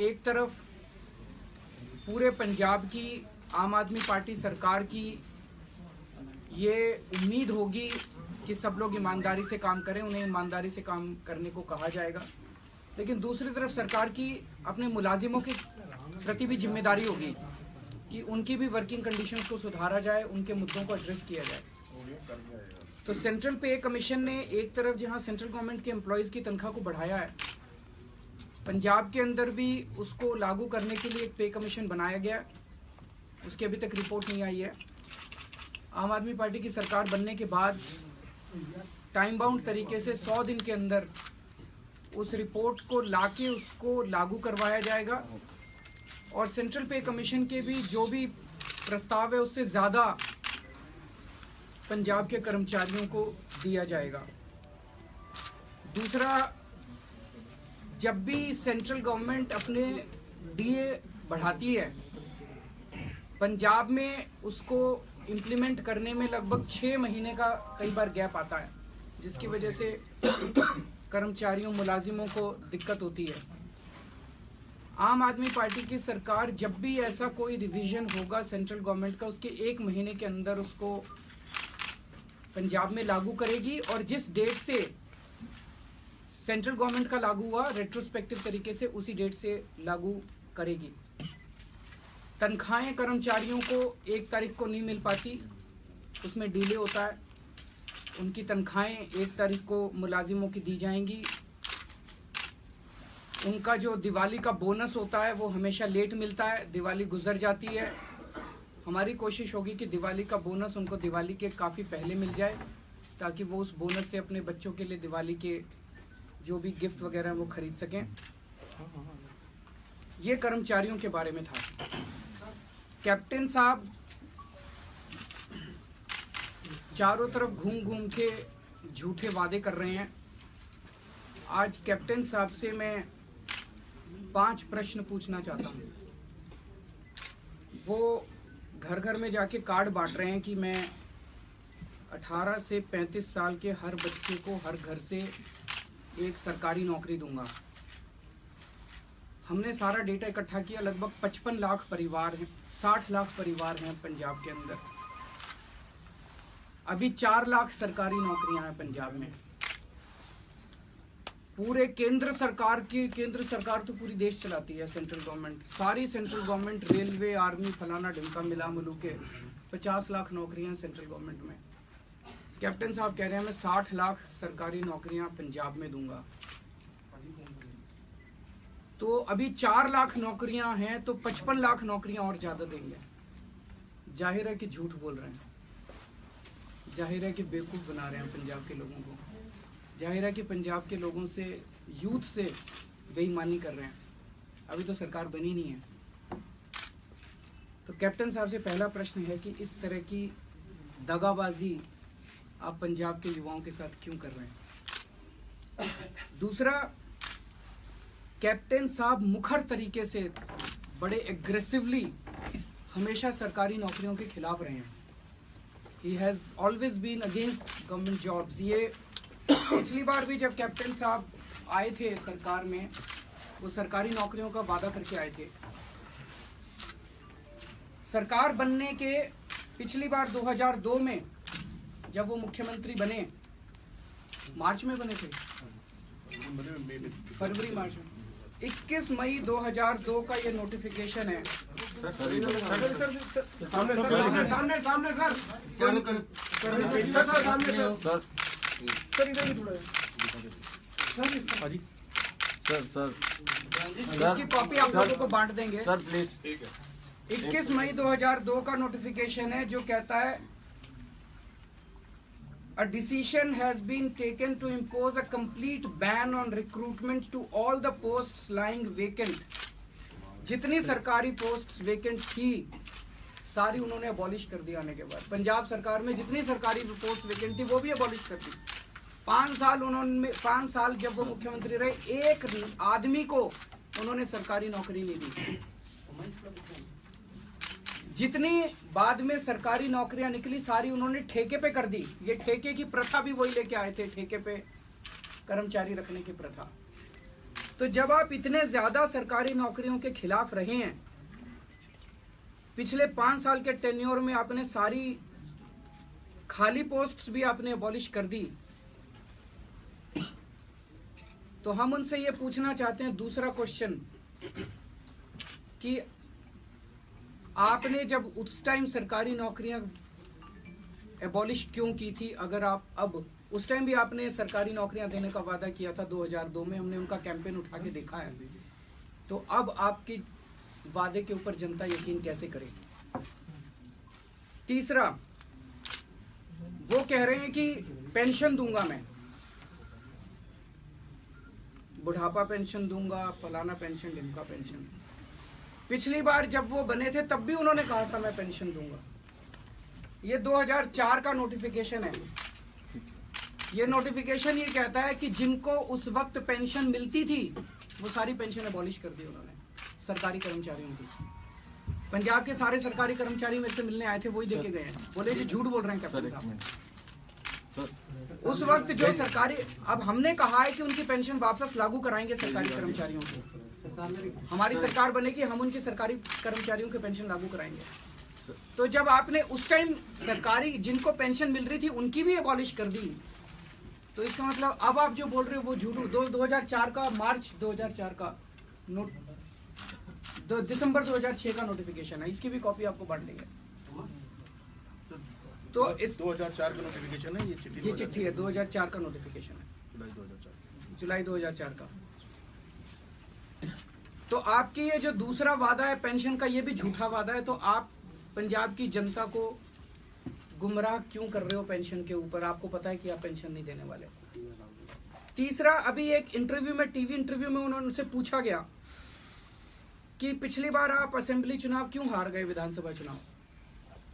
एक तरफ पूरे पंजाब की आम आदमी पार्टी सरकार की ये उम्मीद होगी कि सब लोग ईमानदारी से काम करें, उन्हें ईमानदारी से काम करने को कहा जाएगा, लेकिन दूसरी तरफ सरकार की अपने मुलाजिमों के प्रति भी जिम्मेदारी होगी कि उनकी भी वर्किंग कंडीशंस को सुधारा जाए, उनके मुद्दों को एड्रेस किया जाए। तो सेंट्रल पे कमीशन ने एक तरफ जहां सेंट्रल गवर्नमेंट के एम्प्लॉयज़ की तनख्वाह को बढ़ाया है, पंजाब के अंदर भी उसको लागू करने के लिए एक पे कमीशन बनाया गया, उसकी अभी तक रिपोर्ट नहीं आई है। आम आदमी पार्टी की सरकार बनने के बाद टाइम बाउंड तरीके से 100 दिन के अंदर उस रिपोर्ट को लाके उसको लागू करवाया जाएगा और सेंट्रल पे कमीशन के भी जो भी प्रस्ताव है उससे ज़्यादा पंजाब के कर्मचारियों को दिया जाएगा। दूसरा, जब भी सेंट्रल गवर्नमेंट अपने डीए बढ़ाती है, पंजाब में उसको इम्प्लीमेंट करने में लगभग 6 महीने का कई बार गैप आता है, जिसकी वजह से कर्मचारियों मुलाजिमों को दिक्कत होती है। आम आदमी पार्टी की सरकार जब भी ऐसा कोई रिवीजन होगा सेंट्रल गवर्नमेंट का, उसके 1 महीने के अंदर उसको पंजाब में लागू करेगी और जिस डेट से सेंट्रल गवर्नमेंट का लागू हुआ रेट्रोस्पेक्टिव तरीके से उसी डेट से लागू करेगी। तनख्वाहें कर्मचारियों को 1 तारीख को नहीं मिल पाती, उसमें डिले होता है। उनकी तनख्वाहें 1 तारीख को मुलाजिमों की दी जाएंगी। उनका जो दिवाली का बोनस होता है वो हमेशा लेट मिलता है, दिवाली गुजर जाती है। हमारी कोशिश होगी कि दिवाली का बोनस उनको दिवाली के काफ़ी पहले मिल जाए, ताकि वो उस बोनस से अपने बच्चों के लिए दिवाली के जो भी गिफ्ट वगैरह वो खरीद सकें। ये कर्मचारियों के बारे में था। कैप्टन साहब चारों तरफ घूम घूम के झूठे वादे कर रहे हैं। आज कैप्टन साहब से मैं 5 प्रश्न पूछना चाहता हूँ। वो घर घर में जाके कार्ड बांट रहे हैं कि मैं 18 से 35 साल के हर बच्चे को हर घर से एक सरकारी नौकरी दूंगा। हमने सारा डेटा इकट्ठा किया, लगभग 55 लाख परिवार हैं, 60 लाख परिवार हैं पंजाब के अंदर। अभी 4 लाख सरकारी नौकरियां हैं पंजाब में। पूरे केंद्र सरकार तो पूरी देश चलाती है, सेंट्रल गवर्नमेंट, सारी सेंट्रल गवर्नमेंट, रेलवे, आर्मी, फलाना ढिमका मिला मिलू के 50 लाख नौकरियां सेंट्रल गवर्नमेंट में। कैप्टन साहब कह रहे हैं मैं 60 लाख सरकारी नौकरियां पंजाब में दूंगा। तो अभी 4 लाख नौकरियां हैं तो 55 लाख नौकरियां और ज्यादा देंगे। जाहिर है कि झूठ बोल रहे हैं, जाहिर है कि बेवकूफ बना रहे हैं पंजाब के लोगों को, जाहिर है कि पंजाब के लोगों से, यूथ से बेईमानी कर रहे हैं। अभी तो सरकार बनी नहीं है। तो कैप्टन साहब से पहला प्रश्न है कि इस तरह की दगाबाजी आप पंजाब के युवाओं के साथ क्यों कर रहे हैं? दूसरा, कैप्टन साहब मुखर तरीके से बड़े एग्रेसिवली हमेशा सरकारी नौकरियों के खिलाफ रहे हैं। He has always been against government jobs. ये पिछली बार भी जब कैप्टन साहब आए थे सरकार में, वो सरकारी नौकरियों का वादा करके आए थे। सरकार बनने के पिछली बार 2002 में जब वो मुख्यमंत्री बने, मार्च में बने थे, फरवरी मार्च में, 21 मई 2002 का ये नोटिफिकेशन है। इसकी कॉपी आप लोगों को बांट देंगे सर प्लीज। 21 मई 2002 का नोटिफिकेशन है जो कहता है A decision has been taken to impose a complete ban on recruitment to all the posts lying vacant। जितनी सरकारी पोस्ट्स वेकेंट थी सारी उन्होंने अबॉलिश कर दी। आने के बाद पंजाब सरकार में जितनी सरकारी पोस्ट वेकेंट थी वो भी अबॉलिश कर दी। 5 साल जब वो मुख्यमंत्री रहे, एक आदमी को उन्होंने सरकारी नौकरी नहीं दी। जितनी बाद में सरकारी नौकरियां निकली सारी उन्होंने ठेके पे कर दी। ये ठेके की प्रथा भी वही लेके आए थे, ठेके पे कर्मचारी रखने की प्रथा। तो तो जब आप इतने ज्यादा सरकारी नौकरियों के खिलाफ रहे हैं, पिछले 5 साल के टेन्योर में आपने सारी खाली पोस्ट्स भी आपने अबॉलिश कर दी, तो हम उनसे ये पूछना चाहते हैं दूसरा क्वेश्चन कि आपने जब उस टाइम सरकारी नौकरियां एबॉलिश क्यों की थी? अगर आप अब उस टाइम भी आपने सरकारी नौकरियां देने का वादा किया था 2002 में, हमने उनका कैंपेन उठा के देखा है, तो अब आपके वादे के ऊपर जनता यकीन कैसे करेगी? तीसरा, वो कह रहे हैं कि पेंशन दूंगा, मैं बुढ़ापा पेंशन दूंगा, फलाना पेंशन, ढिमका पेंशन। पिछली बार जब वो बने थे तब भी उन्होंने कहा था मैं पेंशन दूंगा। ये 2004 का नोटिफिकेशन है। ये नोटिफिकेशन ये कहता है कि जिनको उस वक्त पेंशन मिलती थी वो सारी पेंशन अबॉलिश कर दी उन्होंने, सरकारी कर्मचारियों की। पंजाब के सारे सरकारी कर्मचारी मेरे से मिलने आए थे, वही देके गए हैं, बोले जी झूठ बोल रहे हैं कैप्टन साहब। उस वक्त जो सरकारी, अब हमने कहा है कि उनकी पेंशन वापस लागू कराएंगे सरकारी कर्मचारियों को। हमारी सरकार बनेगी, हम उनकी सरकारी कर्मचारियों की पेंशन लागू कराएंगे। तो जब आपने उस टाइम सरकारी जिनको पेंशन मिल रही थी उनकी भी अबॉलिश कर दी, तो इसका मतलब अब आप जो बोल रहे हो वो झूठ। 2004 का मार्च 2004 का दिसंबर 2006 का नोटिफिकेशन है, इसकी भी कॉपी आपको बांट देंगे। तो इस 2004 का नोटिफिकेशन है, ये चिट्ठी है 2004 का नोटिफिकेशन है, जुलाई 2004 का। तो आपकी ये जो दूसरा वादा है पेंशन का, ये भी झूठा वादा है। तो आप पंजाब की जनता को गुमराह क्यों कर रहे हो पेंशन के ऊपर? आपको पता है कि आप पेंशन नहीं देने वाले। तीसरा, अभी एक इंटरव्यू में, टीवी इंटरव्यू में उन्होंने पूछा गया कि पिछली बार आप असेंबली चुनाव क्यों हार गए, विधानसभा चुनाव?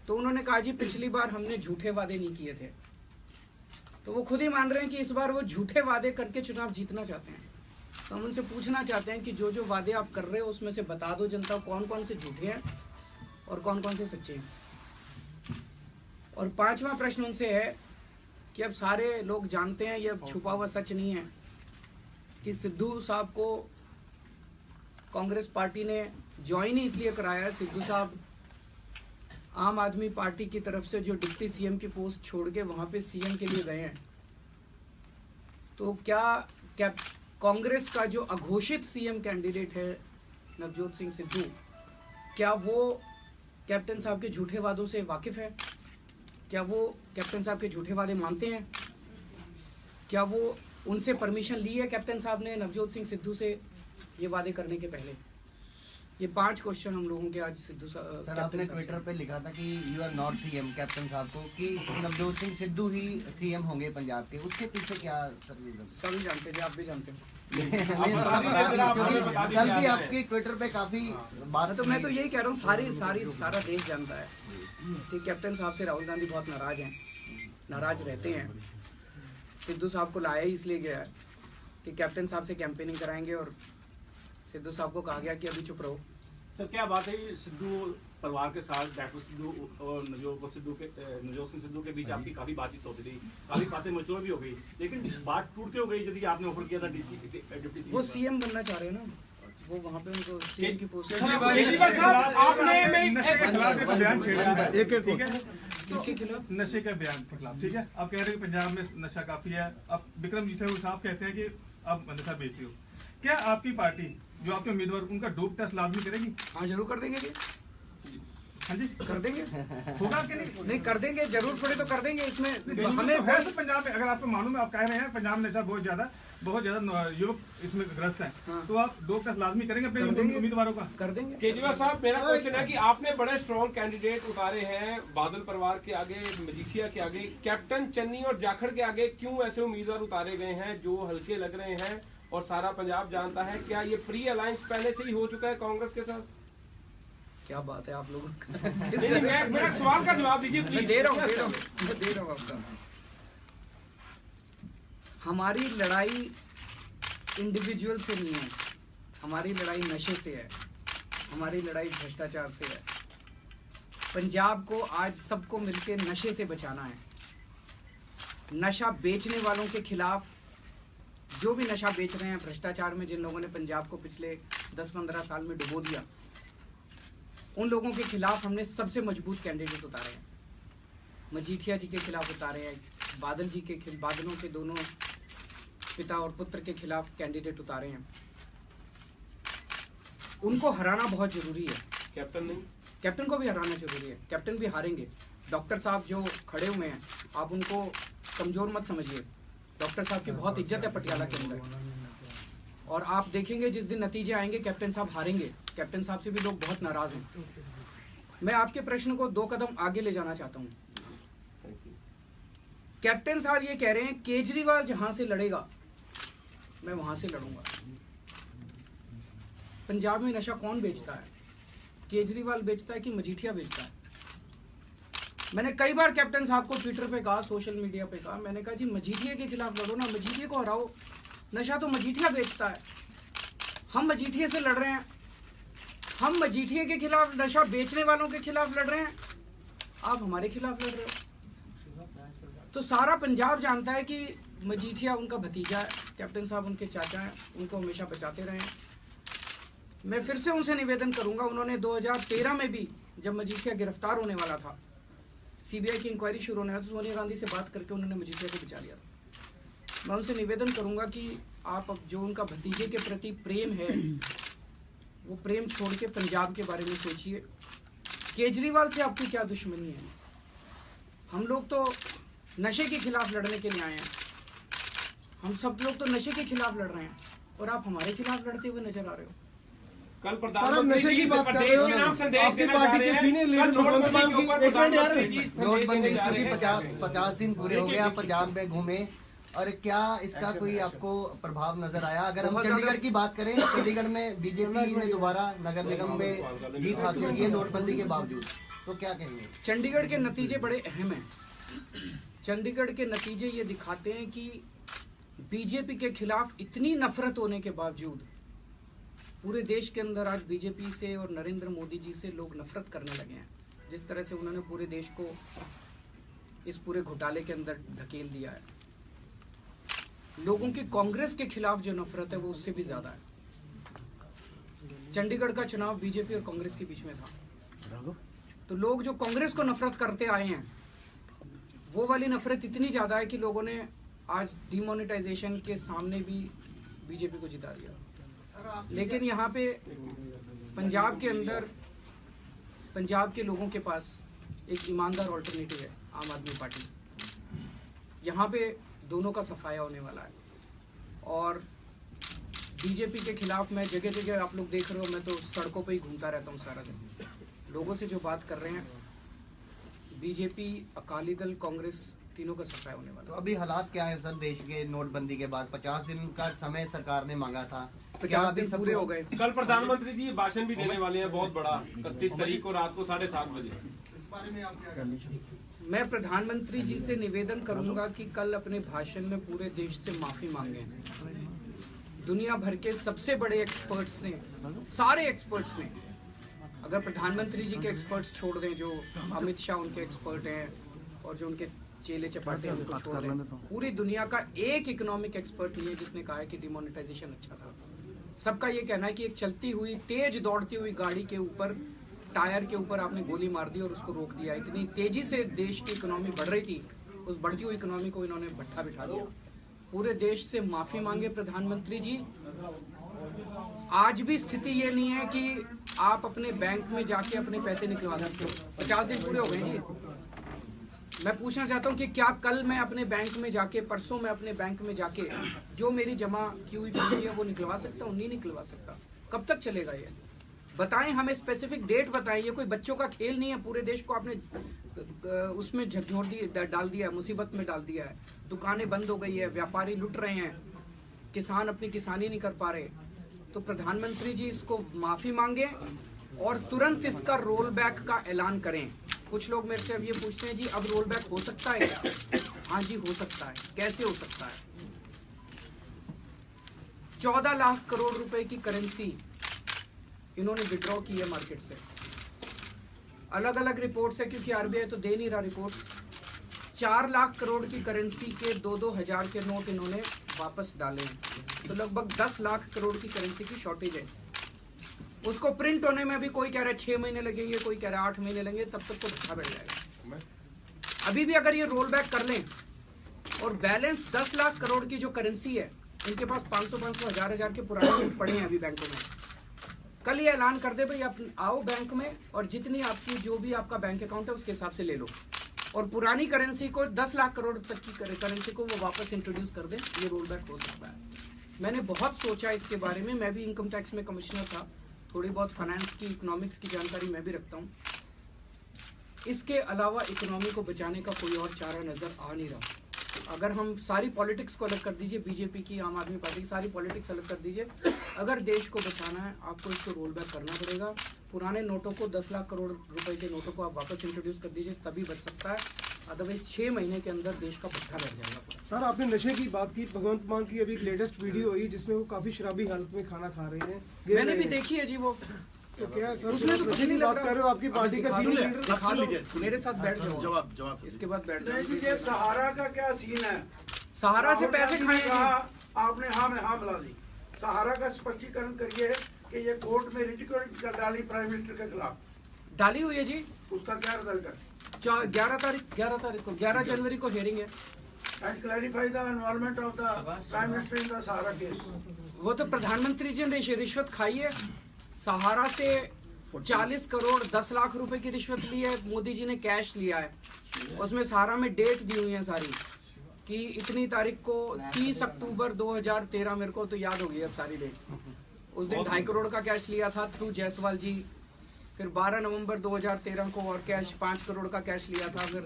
तो उन्होंने कहा जी पिछली बार हमने झूठे वादे नहीं किए थे। तो वो खुद ही मान रहे हैं कि इस बार वो झूठे वादे करके चुनाव जीतना चाहते हैं। तो हम उनसे पूछना चाहते हैं कि जो जो वादे आप कर रहे हो उसमें से बता दो जनता कौन कौन से झूठे हैं और कौन कौन से सच्चे हैं। और पांचवा प्रश्न उनसे है कि अब सारे लोग जानते हैं, ये छुपा हुआ सच नहीं है, कि सिद्धू साहब को कांग्रेस पार्टी ने ज्वाइन ही इसलिए कराया है। सिद्धू साहब आम आदमी पार्टी की तरफ से जो डिप्टी सीएम की पोस्ट छोड़ के वहां पे सीएम के लिए गए हैं। तो क्या कांग्रेस का जो अघोषित सीएम कैंडिडेट है नवजोत सिंह सिद्धू, क्या वो कैप्टन साहब के झूठे वादों से वाकिफ है? क्या वो कैप्टन साहब के झूठे वादे मानते हैं? क्या वो उनसे परमिशन ली है कैप्टन साहब ने नवजोत सिंह सिद्धू से ये वादे करने के पहले? ये 5 क्वेश्चन हम लोगों के आज सिद्धू साहब। सर, आपने ट्विटर पे लिखा था कि you are not CM, captain साहब को, कि नवजोत सिंह सिद्धू ही सीएम होंगे पंजाब के। उसके पीछे क्या सर रीजन? सभी जानते थे, आप भी जानते हो। कल भी आपकी ट्विटर पे काफी बात। तो मैं तो यही कह रहा हूँ, सारा देश जानता है कि कैप्टन साहब से राहुल गांधी बहुत नाराज हैं, नाराज रहते हैं। सिद्धू साहब को लाया ही इसलिए गया है कि कैप्टन साहब से कैंपेनिंग कराएंगे, और सिद्धू साहब को कहा गया कि अभी चुप रहो। सर, क्या बात है सिद्धू परिवार के साथ डॉक्टर सिद्धू और नवजोत सिंह सिद्धू के बीच आपकी काफी बातचीत होती थी, काफी बातें मचोर भी हो गई, लेकिन बात टूट के हो गई यदि आपने ऑफर किया था डिप्टी सीएम। वो सीएम बनना चाह रहे हैं ना, वो वहाँ पे उनको सीएम की पोस्ट। किसके खिलाफ? नशे के बयान के खिलाफ, ठीक है। आप कह रहे हैं कि पंजाब में नशा काफी है। अब बिक्रमजीत सिंह साहब कहते हैं कि आप नशा बेचते हो। क्या आपकी पार्टी जो आपके उम्मीदवार उनका डोप टेस्ट लाजमी करेगी? हाँ, जरूर कर देंगे जी। हाँ जी, कर देंगे। होगा कि नहीं? नहीं कर देंगे, जरूर पड़े तो कर देंगे। इसमें हमें तो पंजाब में, अगर आपको मालूम है, आप कह रहे हैं पंजाब में नशा बहुत ज्यादा युवक इसमें ग्रस्त हैं, हाँ। तो आप डोप टेस्ट लाजमी करेंगे अपने उम्मीदवारों का? कर देंगे। केजरीवाल साहब, मेरा क्वेश्चन है कि आपने बड़े स्ट्रॉन्ग कैंडिडेट उतारे हैं बादल परिवार के आगे, मजीठिया के आगे, कैप्टन चन्नी और जाखड़ के आगे क्यों ऐसे उम्मीदवार उतारे गए हैं जो हल्के लग रहे हैं और सारा पंजाब जानता है? क्या ये प्री अलायंस पहले से ही हो चुका है कांग्रेस के साथ? क्या बात है आप लोगों का? मेरा सवाल का जवाब दीजिए प्लीज। मैं दे रहा हूँ आपका। हमारी लड़ाई इंडिविजुअल से नहीं है, हमारी लड़ाई नशे से है, हमारी लड़ाई भ्रष्टाचार से है। पंजाब को आज सबको मिलकर नशे से बचाना है। नशा बेचने वालों के खिलाफ जो भी नशा बेच रहे हैं, भ्रष्टाचार में जिन लोगों ने पंजाब को पिछले 10-15 साल में डुबो दिया, उन लोगों के खिलाफ हमने सबसे मजबूत कैंडिडेट उतारे हैं। मजीठिया जी के खिलाफ उतारे हैं, बादलों के दोनों पिता और पुत्र के खिलाफ कैंडिडेट उतारे हैं। उनको हराना बहुत जरूरी है। कैप्टन नहीं, कैप्टन को भी हराना जरूरी है। कैप्टन भी हारेंगे। डॉक्टर साहब जो खड़े हुए हैं, आप उनको कमजोर मत समझिए। डॉक्टर साहब की बहुत इज्जत है पटियाला के अंदर, और आप देखेंगे जिस दिन नतीजे आएंगे कैप्टन साहब हारेंगे। कैप्टन साहब से भी लोग बहुत नाराज हैं। मैं आपके प्रश्न को 2 कदम आगे ले जाना चाहता हूँ। कैप्टन साहब ये कह रहे हैं केजरीवाल जहां से लड़ेगा मैं वहां से लड़ूंगा। पंजाब में नशा कौन बेचता है? केजरीवाल बेचता है कि मजीठिया बेचता है? मैंने कई बार कैप्टन साहब को ट्विटर पे कहा, सोशल मीडिया पे कहा, मैंने कहा जी मजीठिया के खिलाफ लड़ो ना, मजीठिया को हराओ। नशा तो मजीठिया बेचता है, हम मजीठिया से लड़ रहे हैं। हम मजीठिया के खिलाफ, नशा बेचने वालों के खिलाफ लड़ रहे हैं, आप हमारे खिलाफ लड़ रहे हो। तो सारा पंजाब जानता है कि मजीठिया उनका भतीजा है, कैप्टन साहब उनके चाचा हैं, उनको हमेशा बचाते रहे हैं। मैं फिर से उनसे निवेदन करूंगा, उन्होंने 2013 में भी जब मजीठिया गिरफ्तार होने वाला था, सीबीआई की इंक्वायरी शुरू होने वाला, तो सोनिया गांधी से बात करके उन्होंने मजीठिया को बचा लिया था। मैं उनसे निवेदन करूंगा कि आप अब जो उनका भतीजे के प्रति प्रेम है, वो प्रेम छोड़ के पंजाब के बारे में सोचिए। केजरीवाल से आपकी क्या दुश्मनी है? हम लोग तो नशे के खिलाफ लड़ने के लिए आए हैं। हम सब लोग तो नशे के खिलाफ लड़ रहे हैं, और आप हमारे खिलाफ लड़ते हुए नजर आ रहे हो। कल प्रधानमंत्री जी प्रदेश के नाम संदेश देना चाह रहे हैं। कल नोटबंदी के ऊपर प्रधानमंत्री जी नोटबंदी क्योंकि 50 दिन पूरे हो गए, आप पंजाब में घूमे, और क्या इसका कोई आपको प्रभाव नजर आया? अगर हम चंडीगढ़ की बात करें, चंडीगढ़ में बीजेपी ने दोबारा नगर निगम में जीत हासिल की है नोटबंदी के बावजूद, तो क्या कहेंगे? चंडीगढ़ के नतीजे बड़े अहम हैं। चंडीगढ़ के नतीजे ये दिखाते हैं कि बीजेपी के खिलाफ इतनी नफरत होने के बावजूद पूरे देश के अंदर आज बीजेपी से और नरेंद्र मोदी जी से लोग नफरत करने लगे हैं। जिस तरह से उन्होंने पूरे देश को इस पूरे घोटाले के अंदर धकेल दिया है, लोगों की कांग्रेस के खिलाफ जो नफरत है वो उससे भी ज्यादा है। चंडीगढ़ का चुनाव बीजेपी और कांग्रेस के बीच में था, तो लोग जो कांग्रेस को नफरत करते आए हैं, वो वाली नफरत इतनी ज्यादा है कि लोगों ने आज डिमोनेटाइजेशन के सामने भी बीजेपी को जिता दिया। लेकिन यहाँ पे पंजाब के अंदर पंजाब के लोगों के पास एक ईमानदार ऑल्टरनेटिव है, आम आदमी पार्टी। यहाँ पे दोनों का सफाया होने वाला है, और बीजेपी के खिलाफ मैं जगह जगह, आप लोग देख रहे हो, मैं तो सड़कों पे ही घूमता रहता हूँ सारा दिन। लोगों से जो बात कर रहे हैं, बीजेपी, अकाली दल, कांग्रेस, तीनों का सफाया होने वाला है। तो अभी हालात क्या है सर देश के नोटबंदी के बाद? 50 दिन का समय सरकार ने मांगा था, 50 दिन पूरे हो गए। कल प्रधानमंत्री जी भाषण भी देने वाले हैं बहुत बड़ा, 31 तारीख को रात को 7:30 बजे। मैं प्रधानमंत्री जी से निवेदन करूंगा कि कल अपने भाषण में पूरे देश से माफी मांगे। दुनिया भर के सबसे बड़े एक्सपर्ट्स ने, सारे एक्सपर्ट्स ने, अगर प्रधानमंत्री जी के एक्सपर्ट्स छोड़ दें, जो अमित शाह उनके एक्सपर्ट हैं, और जो उनके चेले चपाटे हैं उनको छोड़ दें, पूरी दुनिया का एक इकोनॉमिक एक्सपर्ट नहीं है जिसने कहा है कि डिमोनेटाइजेशन अच्छा था। सबका ये कहना है कि एक चलती हुई, तेज दौड़ती हुई गाड़ी के ऊपर, टायर के ऊपर आपने गोली मार दी और उसको रोक दिया। इतनी तेजी से देश की इकोनॉमी बढ़ रही थी, उस बढ़ती हुई इकोनॉमी को इन्होंने भट्ठा बिठा दिया। पूरे देश से माफी मांगे प्रधानमंत्री जी। आज भी स्थिति ये नहीं है कि आप अपने बैंक में जाके अपने पैसे निकलवा सकते हो। 50 दिन पूरे हो गए जी। मैं पूछना चाहता हूँ कि क्या कल मैं अपने बैंक में जाके, परसों मैं अपने बैंक में जाके जो मेरी जमा की हुई पूंजी है वो निकलवा सकता हूँ? नहीं निकलवा सकता। कब तक चलेगा ये? बताएं, हमें स्पेसिफिक डेट बताएं। ये कोई बच्चों का खेल नहीं है। पूरे देश को आपने उसमें झकझोर डाल दिया है, मुसीबत में डाल दिया है। दुकानें बंद हो गई है, व्यापारी लुट रहे हैं, किसान अपनी किसानी नहीं कर पा रहे। तो प्रधानमंत्री जी इसको माफी मांगे और तुरंत इसका रोल बैक का ऐलान करें। कुछ लोग मेरे से अब ये पूछते हैं जी अब रोल बैक हो सकता है क्या? हाँ जी हो सकता है। कैसे हो सकता है? 14 लाख करोड़ रुपए की करेंसी इन्होंने विड्रॉ की है मार्केट से। अलग अलग रिपोर्ट्स है, क्योंकि आरबीआई तो दे नहीं रहा रिपोर्ट। 4 लाख करोड़ की करेंसी के 2-2 हजार के नोट इन्होंने वापस डालें तो लगभग 10 लाख करोड़ की करेंसी की शॉर्टेज है। उसको प्रिंट होने में भी कोई कह रहा है 6 महीने लगेंगे, कोई कह रहा है 8 महीने लगेंगे, तब तक तो भट्ठा बैठ जाएगा। अभी भी अगर ये रोल बैक कर लें और बैलेंस 10 लाख करोड़ की जो करेंसी है, इनके पास 500 हजार के पुराने नोट पड़े हैं अभी बैंकों में। कल ये ऐलान कर दे भाई आप आओ बैंक में और जितनी आपकी जो भी आपका बैंक अकाउंट है उसके हिसाब से ले लो, और पुरानी करेंसी को 10 लाख करोड़ तक की करेंसी को वो वापस इंट्रोड्यूस कर दें, ये रोल बैक हो सकता है। मैंने बहुत सोचा इसके बारे में, मैं भी इनकम टैक्स में कमिश्नर था, थोड़ी बहुत फाइनेंस की इकोनॉमिक्स की जानकारी मैं भी रखता हूँ। इसके अलावा इकोनॉमी को बचाने का कोई और चारा नजर आ नहीं रहा। अगर हम सारी पॉलिटिक्स को अलग कर दीजिए, बीजेपी की, आम आदमी पार्टी की सारी पॉलिटिक्स अलग कर दीजिए, अगर देश को बचाना है आपको इसको रोल बैक करना पड़ेगा। पुराने नोटों को 10 लाख करोड़ रुपए के नोटों को आप वापस इंट्रोड्यूस कर दीजिए, तभी बच सकता है, अदरवाइज 6 महीने के अंदर देश का भट्ठा बैठ जाएगा पूरा। सर आपने नशे की बात की, भगवंत मान की अभी लेटेस्ट वीडियो हुई जिसमें वो काफी शराबी हालत में खाना खा रहे हैं, मैंने भी देखी है जी वो, तो क्या है सर उसमें तो कुछ नहीं लग बात रहा। कर रहे हो, आपकी पार्टी का सीनियर लीडर दिखा दो, मेरे साथ बैठ जाओ, जवाब इसके बाद बैठ जाओ। ये सहारा का क्या सीन है? सहारा से पैसे राहुल गांधी ने खाए कहा, आपने हाँ में हाँ मिला दी। सहारा का स्पष्टीकरण करिए कि ये कोर्ट में रिट डाली प्राइम मिनिस्टर के खिलाफ, डाली हुई है जी, उसका क्या रिजल्ट है? 11 जनवरी को हियरिंग है। And clarify the involvement of the prime minister in the Sahara case. वो तो प्रधानमंत्री जी ने रिश्वत खाई है, सहारा से 40 करोड़ 10 लाख रुपए की रिश्वत ली है, मोदी जी ने कैश लिया है, उसमें सहारा में डेट दी हुई है सारी कि इतनी तारीख को 30 अक्टूबर 2013, मेरे को तो याद हो गई अब सारी डेट्स। उस दिन 2.5 करोड़ का कैश लिया था थ्रू जायसवाल जी, फिर 12 नवंबर 2013 को और कैश 5 करोड़ का कैश लिया था, फिर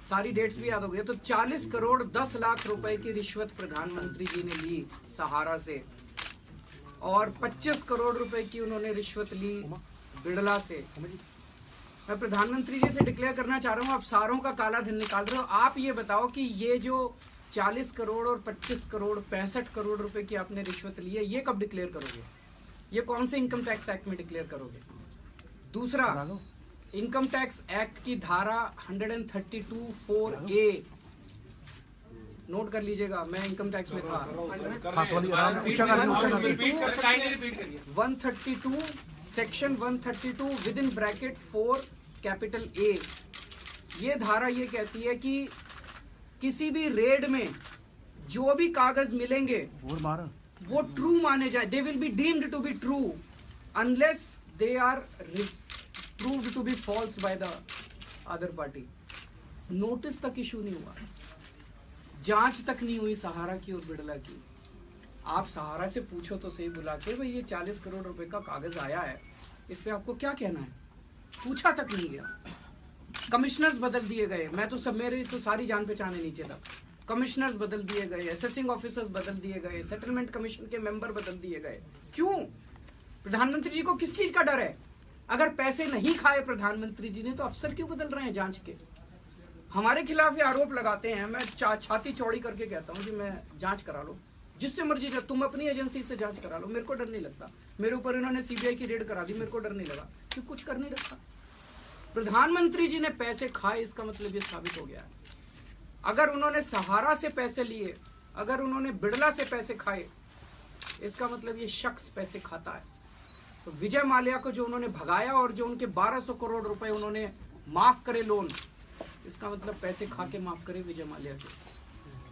सारी डेट्स भी याद हो गई। तो 40 करोड़ 10 लाख रुपए की रिश्वत प्रधानमंत्री जी ने ली सहारा से, और 25 करोड़ रुपए की उन्होंने रिश्वत ली बिड़ला से। मैं प्रधानमंत्री जी से डिक्लेयर करना चाह रहा हूँ, आप सारों का काला धन निकाल रहे हो। आप ये बताओ कि ये जो 40 करोड़ और 25 करोड़ 65 करोड़ रुपए की आपने रिश्वत ली है, ये कब डिक्लेयर करोगे? ये कौन से इनकम टैक्स एक्ट में डिक्लेयर करोगे? दूसरा, इनकम टैक्स एक्ट की धारा 132(4)A नोट कर लीजिएगा, मैं इनकम टैक्स में था। 132 section 132 with in bracket 4 capital A, ये धारा ये कहती है कि किसी भी रेड में जो भी कागज मिलेंगे वो ट्रू माने जाए, they will be deemed to be true unless they are proved to be false by the other party. Notice तक इशू नहीं हुआ, जांच तक नहीं हुई सहारा की और बिड़ला की। आप सहारा से पूछो तो सही बुला के, भाई ये 40 करोड़ रुपए का कागज आया है, इस पे आपको क्या कहना है? पूछा तक नहीं गया। कमिश्नर्स बदल दिए गए, मैं तो सब, मेरे तो सारी जान पहचान है नीचे तक। कमिश्नर्स बदल दिए गए, असेसिंग ऑफिसर्स बदल दिए गए, सेटलमेंट कमीशन के मेंबर बदल दिए गए। क्यों? प्रधानमंत्री जी को किस चीज का डर है? अगर पैसे नहीं खाए प्रधानमंत्री जी ने तो अफसर क्यों बदल रहे हैं जांच के? हमारे खिलाफ ये आरोप लगाते हैं, मैं छाती चौड़ी करके कहता हूँ कि मैं जांच करा लो, जिससे मर्जी कर, तुम अपनी एजेंसी से जांच करा लो, मेरे को डर नहीं लगता। मेरे ऊपर इन्होंने सीबीआई की रेड करा दी, मेरे को डर नहीं लगा, क्यों? कुछ कर नहीं रखा। प्रधानमंत्री जी ने पैसे खाए, इसका मतलब ये साबित हो गया है। अगर उन्होंने सहारा से पैसे लिए, अगर उन्होंने बिड़ला से पैसे खाए, इसका मतलब ये शख्स पैसे खाता है। तो विजय माल्या को जो उन्होंने भगाया और जो उनके 1200 करोड़ रुपए उन्होंने माफ करे लोन, इसका मतलब पैसे खा के माफ करे विजय माल्या के।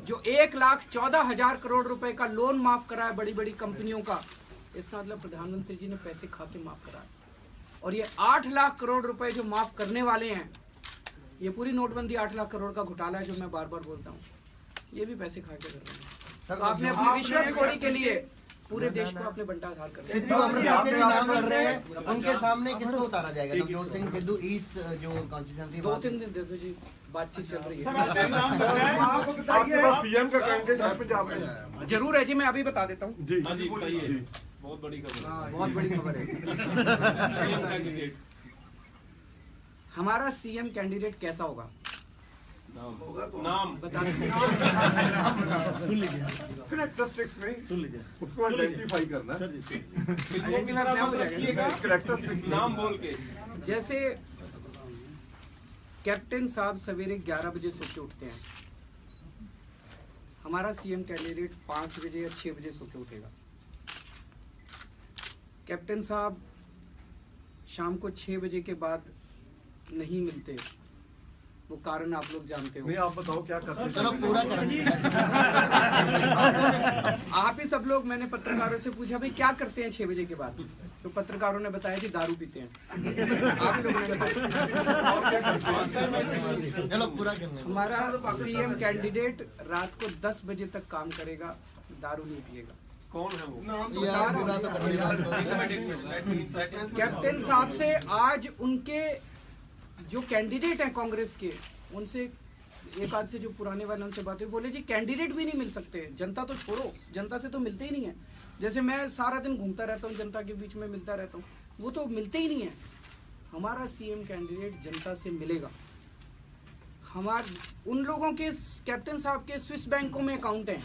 जो 1,14,000 करोड़ रुपए का लोन माफ करा है बड़ी बड़ी कंपनियों का, इसका मतलब प्रधानमंत्री जी ने पैसे खा के माफ करा है। और ये 8 लाख करोड़ रुपए जो माफ करने वाले हैं, ये पूरी नोटबंदी 8 लाख करोड़ का घोटाला है जो मैं बार बार बोलता हूँ, ये भी पैसे खा के कर रहे हैं। तो आपने अपनी रिश्वतखोरी के लिए पूरे देश को आपने बंटाधार कर दिया। सिद्धू अमृतसर से भी नाम लड़ रहे हैं, उनके सामने किसको उतारा जाएगा? नवजोत सिंह सिद्धू ईस्ट जो कॉन्स्टिट्यूएंसी, 2-3 दिन देखो जी, बातचीत चल रही है। सीएम का कैंडिडेट है पंजाब में? जरूर है जी, मैं अभी बता देता हूँ। बहुत बड़ी खबर, बहुत बड़ी खबर है। हमारा सीएम कैंडिडेट कैसा होगा? नाम बता कैरेक्टरिस्टिक्स में सुन लीजिए, उसको आइडेंटिफाई करना है। कैरेक्टरिस्टिक्स नाम बोल के, जैसे कैप्टन साहब सवेरे 11 बजे सो के उठते हैं, हमारा सीएम कैंडिडेट 5 बजे या 6 बजे सो के उठेगा। कैप्टन साहब शाम को 6 बजे के बाद नहीं मिलते, वो कारण आप लोग जानते हो। नहीं, आप बताओ क्या करते हैं? चलो पूरा करेंगे। आप ही सब लोग, मैंने पत्रकारों से पूछा भाई क्या करते हैं 6 बजे के बाद, तो पत्रकारों ने बताया कि दारू पीते हैं। आप लोगों ने बताया। चलो पूरा करने दो। हमारा सीएम कैंडिडेट रात को 10 बजे तक काम करेगा, दारू नहीं पिएगा। कौन है वो? यार पूरा तो करने दो। कैप्टन साहब से आज उनके जो कैंडिडेट हैं कांग्रेस के, उनसे एक आध से जो पुराने वाले उनसे बात हुई, बोले जी कैंडिडेट भी नहीं मिल सकते, जनता तो छोड़ो, जनता से तो मिलते ही नहीं है। जैसे मैं सारा दिन घूमता रहता हूँ, जनता के बीच में मिलता रहता हूँ, वो तो मिलते ही नहीं है। हमारा सीएम कैंडिडेट जनता से मिलेगा। हमारे उन लोगों के, कैप्टन साहब के स्विस बैंकों में अकाउंट हैं,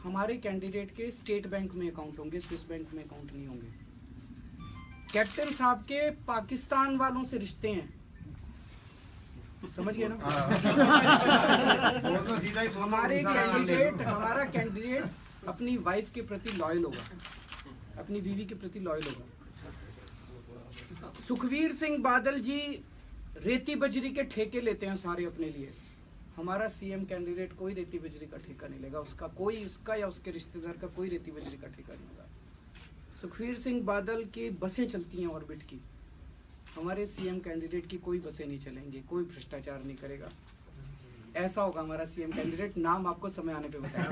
हमारे कैंडिडेट के स्टेट बैंक में अकाउंट होंगे, स्विस बैंक में अकाउंट नहीं होंगे। कैप्टन साहब के पाकिस्तान वालों से रिश्ते हैं, समझ गए ना? हमारा कैंडिडेट अपनी वाइफ के प्रति लॉयल होगा, अपनी बीवी के प्रति लॉयल होगा। सुखवीर सिंह बादल जी रेती बजरी के ठेके लेते हैं सारे अपने लिए। हमारा सीएम कैंडिडेट कोई रेती बजरी का ठेका नहीं लेगा, उसका या उसके रिश्तेदार का कोई रेती बजरी का ठेका नहीं होगा। सुखवीर सिंह बादल की बसें चलती हैं ऑर्बिट की, हमारे सीएम कैंडिडेट की कोई बसें नहीं चलेंगी, कोई भ्रष्टाचार नहीं करेगा। ऐसा होगा हमारा सीएम कैंडिडेट। नाम आपको समय आने पे बताया।